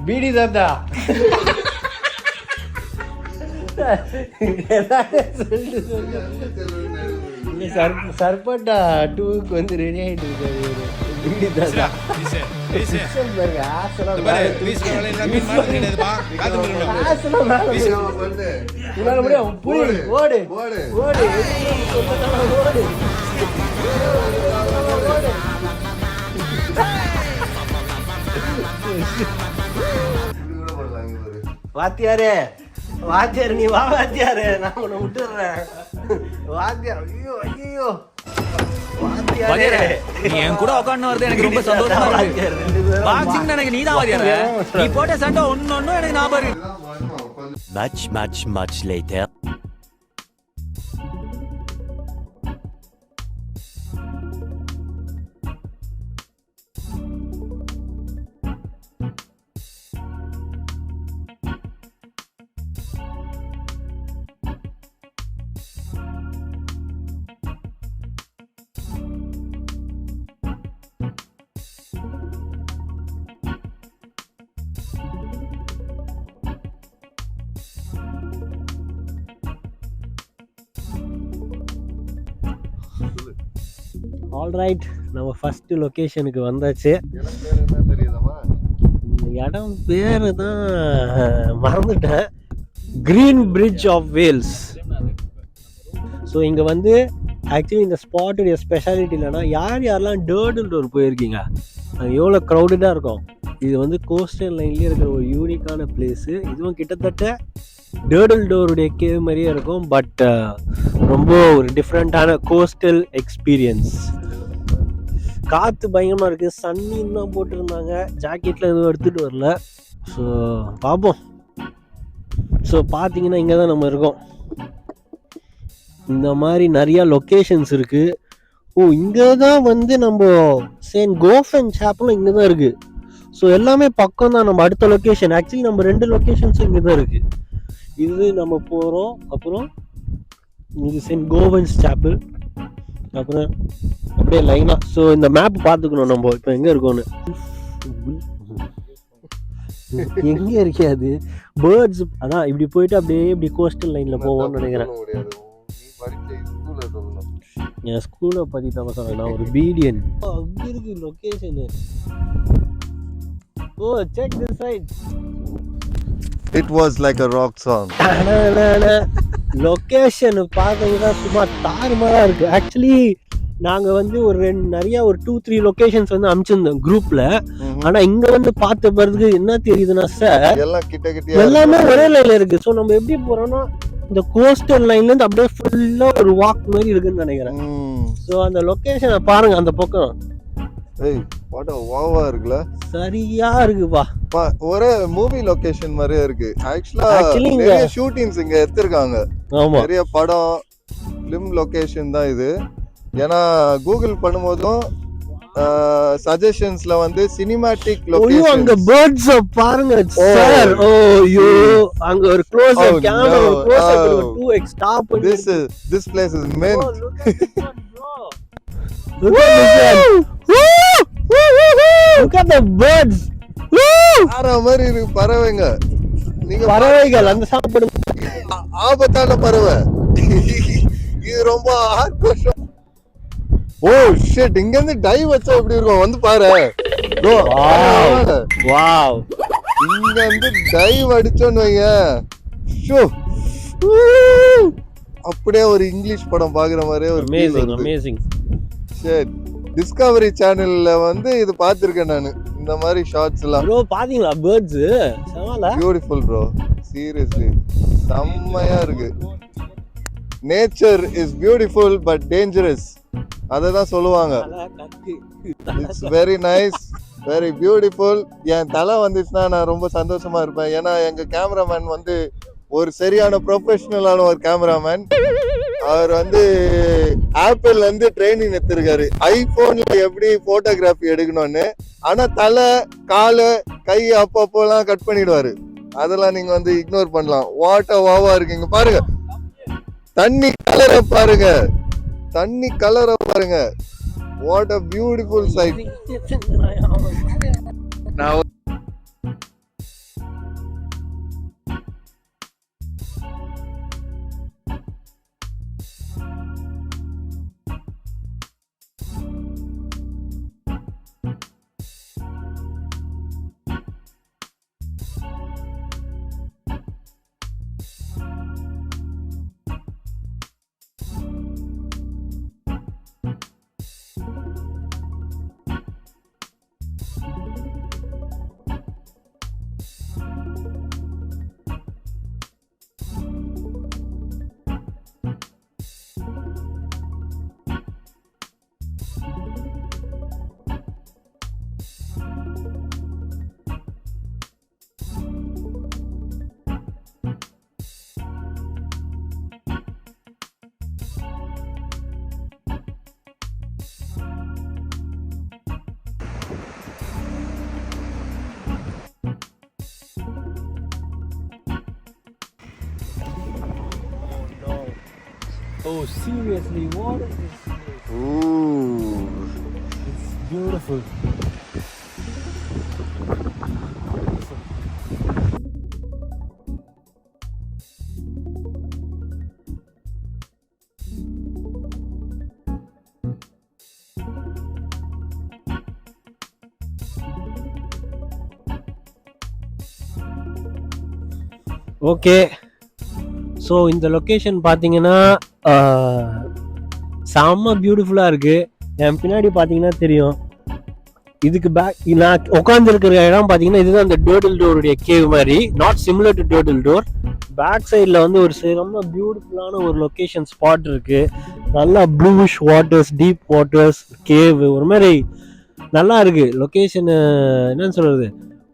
PT தாத்தா சர்பட்டா 2க்கு வந்து ரெடி ஆயிட்டு இருக்காரு. பீடி தாத்தா ஓடு ஓடு வாத்தியாரே வாத்தியார் நீ வா வாத்தியாரே, நான் உன்னை விட்டுறேன் வாத்தியார். ஐயோ ஐயோ வாத்தியாரே நீ என் கூட உட்கார்ந்து வரது எனக்கு ரொம்ப சந்தோஷமா இருக்கு. பாக்ஸிங் எனக்கு நீதான் வாத்தியாரே, நீ போட்ட சண்டை ஒன்னொன்னும் எனக்கு ஞாபகம் இருக்கு. Much later. ஆல்ரைட், நம்ம ஃபர்ஸ்ட் லொக்கேஷனுக்கு வந்தாச்சு. இடம் பேரு தான் மறந்துட்டேன், Green Bridge of Wales. So இங்கே வந்து ஆக்சுவலி இந்த ஸ்பாட்டுடைய ஸ்பெஷாலிட்டி இல்லைன்னா, யாரெல்லாம் டர்டில் டோர் போயிருக்கீங்க, அங்கே எவ்வளோ க்ரௌடடாக இருக்கும். இது வந்து கோஸ்டல் லைன்லேயே இருக்கிற ஒரு யூனிக்கான பிளேஸு. இதுவும் கிட்டத்தட்ட டர்டில் டோருடைய கேவ் மாதிரியே இருக்கும், பட் ரொம்ப ஒரு டிஃப்ரெண்ட்டான கோஸ்டல் எக்ஸ்பீரியன்ஸ். காற்று பயங்கரமாக இருக்குது, சன்னின்னு தான் போட்டிருந்தாங்க, ஜாக்கெட்டில் எதுவும் எடுத்துகிட்டு வரல. ஸோ பார்ப்போம். ஸோ பார்த்தீங்கன்னா இங்கே தான் நம்ம இருக்கோம். இந்த மாதிரி நிறையா லொக்கேஷன்ஸ் இருக்குது. ஓ, இங்கே தான் வந்து நம்ம செயின்ட் கோஃபன் சாப்பலும் இங்கே தான் இருக்குது. ஸோ எல்லாமே பக்கம் தான். நம்ம அடுத்த லொக்கேஷன் ஆக்சுவலி நம்ம 2 லொக்கேஷன்ஸும் இங்கே தான் இருக்குது. இது நம்ம போகிறோம், அப்புறம் இது செயின்ட் கோவன்ஸ் சாப்பிள், அப்புறம் அப்படியே லைனாக. ஸோ இந்த மேப் பார்த்துக்கணும் நம்ம இப்போ எங்கே இருக்கோன்னு. எங்கே இருக்காது பேர்ட்ஸ், அதான் இப்படி போயிட்டு அப்படியே இப்படி கோஸ்டல் லைனில் போவோம்னு நினைக்கிறேன். என் ஸ்கூலை பற்றி தான் சொன்னேன், நான் ஒரு பீடியன். அப்படி இருக்கு location. Oh, check this sight. It was like a rock song. Location பார்த்தீங்கன்னா சும்மா தாறுமாறாக இருக்குது. ஆக்சுவலி நாங்கள் வந்து நிறைய ஒரு 2-3 லொக்கேஷன்ஸ் வந்து அனுப்பிச்சிருந்தோம் குரூப்பில். ஆனால் இங்கே வந்து பார்த்த பிறகு என்ன தெரியுதுன்னா சார், எல்லாமே ஒரே லைனில் இருக்குது. ஸோ நம்ம எப்படி போகிறோம்னா, இந்த கோஸ்டல் லைன்லேருந்து அப்படியே ஃபுல்லாக ஒரு வாக் மாதிரி இருக்குன்னு நினைக்கிறேன். ஸோ அந்த லொக்கேஷனை பாருங்க, அந்த பக்கம் இருக்குல்ல, சரியா இருக்குப்பா. ஒரே மூவி லொகேஷன் மாதிரியே இருக்கு. ஆக்சுவலி நிறைய ஷூட்டிங்ஸ் இங்க எடுத்திருக்காங்க. நிறைய படம் ஃபிலிம் லொகேஷன் தான் இது. ஏன்னா கூகுள் பண்ணும்போதும் சஜஷன்ஸ்ல வந்து சினிமாட்டிக் லொகேஷன். அங்க பேர்ட்ஸ் பாருங்க சார். ஓயோ, அங்க ஒரு க்ளோஸ் அப் கேமரா, ஒரு க்ளோஸ் அப், ஒரு 2x ஸ்டாப் பண்ணி. This place is meant. Look at the birds. மாதிரி இருக்கு பறவைங்க. நீங்க பறவைகள் அந்த சாப்பிடு ஆபத்தான பறவை. இது ரொம்ப ஆக்ரோஷம். ஓ ஷிட், இங்க இருந்து டைவ் வச்சா எப்படி இருக்கும் வந்து பாரு. வாவ், இங்க இருந்து டைவ் அடிச்சோன்னு வைங்க, அப்படியே ஒரு இங்கிலீஷ் படம் பாக்குற மாதிரியே ஒரு அமேசிங். சரி, டிஸ்கவரி சேனல்ல வந்து இது பாத்திருக்கேன் நானு, இந்த மாதிரி ஷார்ட்ஸ் எல்லாம். ப்ரோ பாத்தீங்களா பேர்ட்ஸ்? செமல பியூட்டிஃபுல் ப்ரோ, சீரியஸ்லி செம்மையா இருக்கு. Nature is beautiful but dangerous, அததான் சொல்லுவாங்க. It's very nice, very beautiful. என் தலை வந்துச்சுன்னா நான் ரொம்ப சந்தோஷமா இருப்பேன். ஏன்னா எங்க கேமராமேன் வந்து ஒரு சரியான ப்ரொஃபஷனலான ஒரு கேமராமேன். அவர் வந்து ஆப்பிள்ல இருந்து ட்ரைனிங் எடுத்திருக்காரு ஐபோன்ல எப்படி போட்டோகிராஃபி எடுக்கணும்னு. ஆனா தலை காலு கை அப்பப்போலாம் கட் பண்ணிடுவாரு. அதெல்லாம் நீங்க வந்து இக்னோர் பண்ணலாம். வாட்டர் வாவா இருக்குங்க பாருங்க, தண்ணி கலரை பாருங்க, தண்ணி கலரை பாருங்க. What a beautiful sight. நான் Oh, seriously, what is this? Ooh. It's beautiful. Okay, so இந்த லொக்கேஷன் பார்த்தீங்கன்னா செம்ம பியூட்டிஃபுல்லாக இருக்குது. என் பின்னாடி பார்த்தீங்கன்னா தெரியும், இதுக்கு பேக் நான் உட்காந்துருக்கிற இடம் பார்த்தீங்கன்னா இதுதான் அந்த டேர்ட்டில் டோருடைய கேவ் மாதிரி, நாட் சிமிலர் டு டேர்ட்டில் டோர். பேக் சைடில் வந்து ஒரு ரொம்ப பியூட்டிஃபுல்லான ஒரு லொக்கேஷன் ஸ்பாட் இருக்குது. நல்லா bluish waters, deep waters, cave, ஒரு மாதிரி நல்லா இருக்குது லொக்கேஷனு. என்னன்னு சொல்கிறது,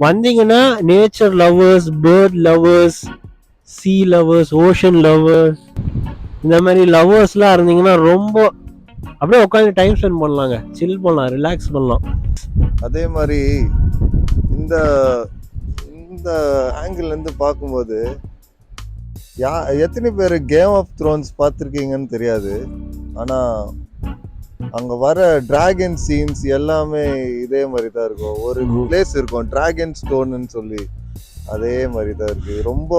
வந்தீங்கன்னா nature lovers, bird lovers, sea lovers, ocean lovers, இந்த மாதிரி லவ்வர்ஸ்லாம் இருந்தீங்கன்னா ரொம்ப அப்படியே உட்காந்து டைம் ஸ்பெண்ட் பண்ணலாங்க, சில் பண்ணலாம், ரிலாக்ஸ் பண்ணலாம். அதே மாதிரி இந்த இந்த ஆங்கிள் இருந்து பார்க்கும்போது எத்தனை பேர் கேம் ஆஃப் த்ரோன்ஸ் பார்த்துருக்கீங்கன்னு தெரியாது. ஆனால் அங்கே வர டிராகன் சீன்ஸ் எல்லாமே இதே மாதிரி தான் இருக்கும். ஒரு பிளேஸ் இருக்கும் டிராகன் ஸ்டோன்னு சொல்லி, அதே மாதிரி தான் இருக்கு. ரொம்ப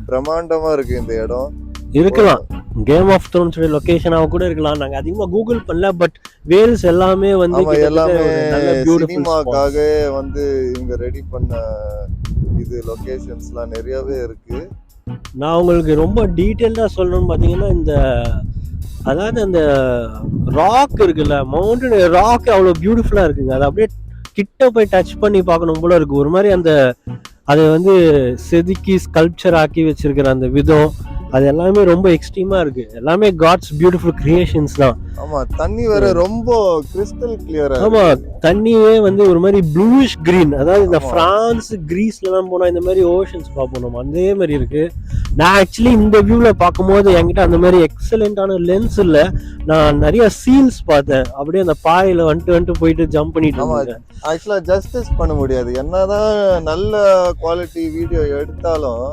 பிரம்மாண்டமா இருக்கு இந்த இடம். இருக்கலாம், கேம் ஆஃப் த்ரோன்ஸ் லொகேஷனாக கூட இருக்கலாம். நாங்கள் அதிகமாக கூகுள் பண்ணல, பட் வேல்ஸ் எல்லாமே வந்து எல்லாமே சினிமாக்காக வந்து இவங்க ரெடி பண்ண இது லொகேஷன்ஸ்லாம் நிறையவே இருக்கு. நான் உங்களுக்கு ரொம்ப டீட்டெயில்டாக சொல்லணும்னு பார்த்தீங்கன்னா, இந்த அதாவது அந்த ராக் இருக்குல்ல, மவுண்டன் ராக் அவ்வளோ பியூட்டிஃபுல்லாக இருக்குங்க. அதை அப்படியே கிட்ட போய் டச் பண்ணி பார்க்கணும் போல இருக்கு. ஒரு மாதிரி அந்த அதை வந்து செதுக்கி ஸ்கல்ப்சர் ஆக்கி வச்சிருக்கிற அந்த விதம், அது எல்லாமே ரொம்ப எக்ஸ்ட்ரீமா இருக்கு. எல்லாமே காட்ஸ் பியூட்டிஃபுல் கிரியேஷன்ஸ் தான். ஆமா, தண்ணி வேற ரொம்ப கிறிஸ்டல் கிளியரா. ஆமா, தண்ணியே வந்து ஒரு மாதிரி ப்ளூயிஷ் கிரீன். அதாவது இந்த பிரான்ஸ், கிரீஸ்ல எல்லாம் போனா இந்த மாதிரி ஓஷன்ஸ் பார்ப்போம் நம்ம, அதே மாதிரி இருக்கு. நான் ஆக்சுவலி இந்த வியூல பார்க்கும்போது என்கிட்ட அந்த மாதிரி எக்ஸலண்டான லென்ஸ் இல்ல, நான் நிறைய சீல்ஸ் பார்த்தேன். அப்படியே அந்த பாயில வந்துட்டு போயிட்டு ஜம்ப் பண்ணிட்டு இருந்தேன். ஆக்சுவலா ஜஸ்டிஸ் பண்ண முடியாது, என்னதான் நல்ல குவாலிட்டி வீடியோ எடுத்தாலும்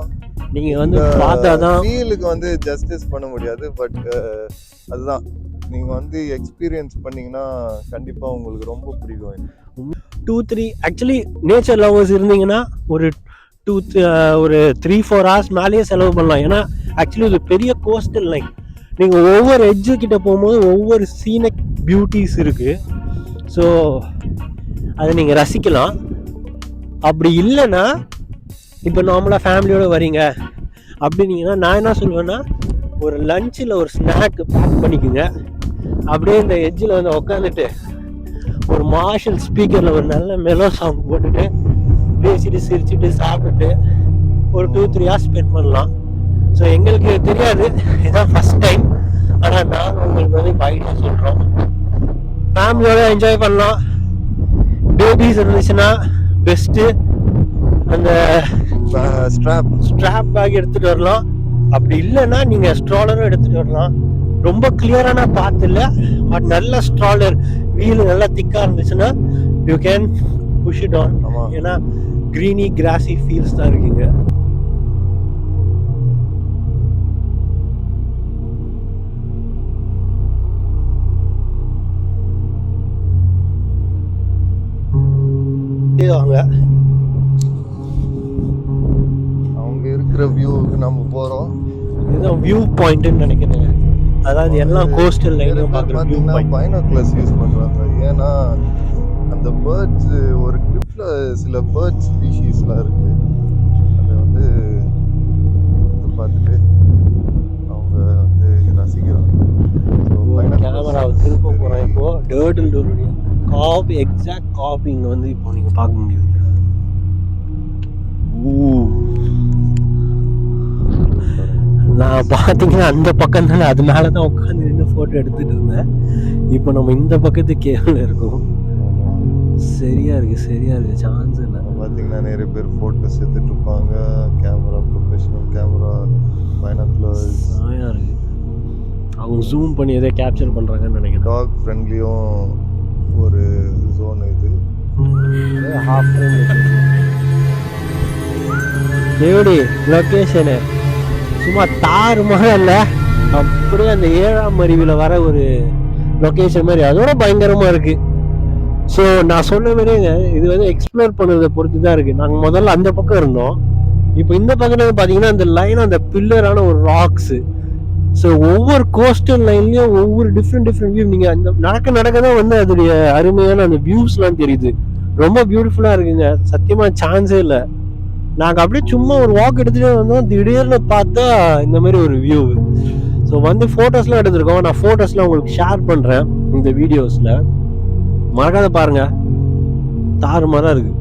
நீங்க வந்து பார்த்தாதான் ஃபீலுக்கு வந்து ஜஸ்டிஸ் பண்ண முடியாது. பட் அதுதான் நீங்க வந்து எக்ஸ்பீரியன்ஸ் பண்ணீங்கன்னா கண்டிப்பா உங்களுக்கு ரொம்ப பிடிக்கும். 2-3 ஆக்சுவலி நேச்சர் லவர்ஸ் இருந்தீங்கன்னா ஒரு 3-4 hours மேலேயே செலவு பண்ணலாம். ஏன்னா ஆக்சுவலி இது பெரிய கோஸ்டல் லைன். நீங்க ஒவ்வொரு எட்ஜு கிட்ட போகும்போது ஒவ்வொரு சீனிக் பியூட்டிஸ் இருக்கு. ஸோ அதை நீங்க ரசிக்கலாம். அப்படி இல்லைன்னா இப்போ நார்மலாக ஃபேமிலியோடு வரீங்க அப்படின்னீங்கன்னா, நான் என்ன சொல்லுவேன்னா, ஒரு லஞ்சில் ஒரு ஸ்நாக்கு பேக் பண்ணிக்கோங்க. அப்படியே இந்த எட்ஜில் வந்து உட்காந்துட்டு ஒரு மார்ஷல் ஸ்பீக்கரில் ஒரு நல்ல மெலோ சாங் போட்டுட்டு பேசிட்டு சிரிச்சுட்டு சாப்பிட்டுட்டு ஒரு 2-3 hours ஸ்பெண்ட் பண்ணலாம். ஸோ எங்களுக்கு தெரியாது, இதுதான் ஃபஸ்ட் டைம். ஆனால் நாங்கள் உங்களுக்கு வந்து ஐடியா சொல்கிறோம். ஃபேமிலியோட என்ஜாய் பண்ணலாம். பேபிஸ் இருந்துச்சுன்னா பெஸ்ட்டு அந்த ஸ்ட்ராப் பேக் எடுத்துகிட்டு வரலாம். அப்படி இல்லைன்னா நீங்கள் ஸ்ட்ராலரும் எடுத்துகிட்டு வரலாம். ரொம்ப கிளியரான பாத் இல்லை, பட் நல்ல ஸ்ட்ராலர் வீல் நல்லா திக்காக இருந்துச்சுன்னா you can push it on. ஆமா. ஏன்னா க்ரீனி கிராஸி ஃபீல்ஸ் தான் இருக்குங்க. வாங்க, அவங்க இருக்கிற வியூவுக்கு நம்ம போறோம். இதுதான் வியூ பாயிண்ட்னு நினைக்கிறேன். அதாவது எல்லாம் கோஸ்டல் லைனும் பார்க்குற வியூ பாயிண்ட். பைனாக்குலர்ஸ் யூஸ் பண்றாங்க. ஏன்னா அந்த பேர்ட்ஸ் ஒரு கிளிப்ல சில பேர்ட் ஸ்பீஷீஸ்லாம் இருக்கு, அதை வந்து பார்த்துட்டு அவங்க வந்து ரசிக்கிறாங்க. கேமராவை திருப்ப போகிறேன் இப்போ. டேர்ட்டிலுடைய காபி, எக்ஸாக்ட் காபி இங்கே வந்து இப்போ நீங்கள் பார்க்க முடியும். நான் பார்த்தீங்கன்னா அந்த பக்கம் தானே, அது மேலே தான் உட்காந்து நின்று ஃபோட்டோ எடுத்துகிட்டு இருந்தேன். இப்போ நம்ம இந்த பக்கத்து கேவில் இருக்கோம். சரியா இருக்கு, சான்ஸ் இல்லை. பார்த்தீங்கன்னா நிறைய பேர் ஃபோட்டோஸ் எடுத்துட்டு இருப்பாங்க. Camera, professional camera, binoculars. சரியா இருக்கு. அவங்க ஜூம் பண்ணி எதை கேப்சர் பண்ணுறாங்கன்னு நினைக்கிறேன். டாக் ஃப்ரெண்ட்லியும் ஒரு ஜோன் இது. ஹாஃப் எப்படி லொக்கேஷனு சும்மா தாறுமாற இல்லை, அப்படியே அந்த 7ஆம் அறிவில் வர ஒரு லொக்கேஷன் மாதிரி, அதோட பயங்கரமாக இருக்குது. ஸோ நான் சொன்ன மாதிரிங்க இது வந்து எக்ஸ்ப்ளோர் பண்ணுறதை பொறுத்து தான் இருக்குது. நாங்கள் முதல்ல அந்த பக்கம் இருந்தோம், இப்போ இந்த பக்கத்தில் பார்த்தீங்கன்னா அந்த லைன் அந்த பில்லரான ஒரு ராக்ஸு. ஸோ ஒவ்வொரு கோஸ்டல் லைன்லேயும் ஒவ்வொரு டிஃப்ரெண்ட் வியூ. நீங்கள் அந்த நடக்க தான் வந்து அதோடைய அருமையான அந்த வியூஸ்லாம் தெரியுது. ரொம்ப பியூட்டிஃபுல்லாக இருக்குங்க, சத்தியமாக சான்ஸே இல்லை. நாங்கள் அப்படியே சும்மா ஒரு வாக் எடுத்துகிட்டே வந்தோம், திடீர்னு பார்த்தா இந்த மாதிரி ஒரு வியூ. ஸோ வந்து ஃபோட்டோஸ்லாம் எடுத்துருக்கோம், நான் ஃபோட்டோஸ்லாம் உங்களுக்கு ஷேர் பண்ணுறேன் இந்த வீடியோஸில். மறக்காத பாருங்கள், தாறுமாறாக இருக்குது.